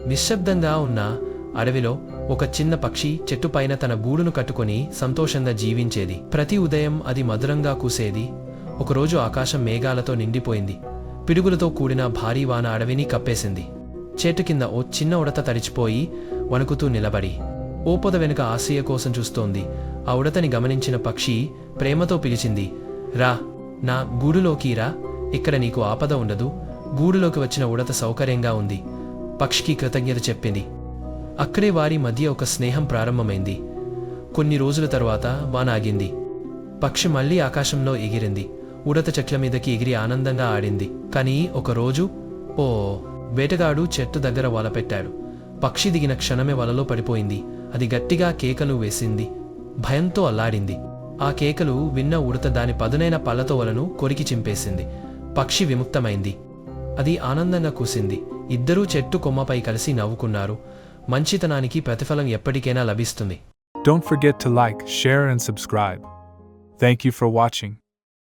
నిశ్శబ్దంగా ఉన్న అడవిలో ఒక చిన్న పక్షి చెట్టుపైన తన గూడును కట్టుకొని సంతోషంగా జీవించేది. ప్రతి ఉదయం అది మధురంగా కూసేది. ఒకరోజు ఆకాశం మేఘాలతో నిండిపోయింది. పిడుగులతో కూడిన భారీ వాన అడవిని కప్పేసింది. చెట్టు కింద ఓ చిన్న ఉడత తడిచిపోయి వణుకుతూ నిలబడి ఓ పొద వెనుక ఆశ్రయ కోసం చూస్తోంది. ఆ ఉడతని గమనించిన పక్షి ప్రేమతో పిలిచింది, రా, నా గూడులోకి రా, ఇక్కడ నీకు ఆపద ఉండదు. గూడులోకి వచ్చిన ఉడత సౌకర్యంగా ఉంది. పక్షికి కృతజ్ఞత చెప్పింది. అక్కడే వారి మధ్య ఒక స్నేహం ప్రారంభమైంది. కొన్ని రోజుల తరువాత వాన ఆగింది. పక్షి మళ్లీ ఆకాశంలో ఎగిరింది. ఉడత చెట్ల మీదకి ఎగిరి ఆనందంగా ఆడింది. కానీ ఒకరోజు ఓ వేటగాడు చెట్టు దగ్గర వల పెట్టాడు. పక్షి దిగిన క్షణమే వలలో పడిపోయింది. అది గట్టిగా కేకలు వేసింది. భయంతో అల్లాడింది. ఆ కేకలు విన్న ఉడత దాని పదునైన పళ్లతో వలను కొరికి చింపేసింది. పక్షి విముక్తమైంది. అది ఆనందంగా కూసింది. ఇద్దరూ చెట్టు కొమ్మపై కలిసి నవ్వుకున్నారు. మంచితనానికి ప్రతిఫలం ఎప్పటికైనా లభిస్తుంది. Don't forget to like, share and subscribe. Thank you for watching.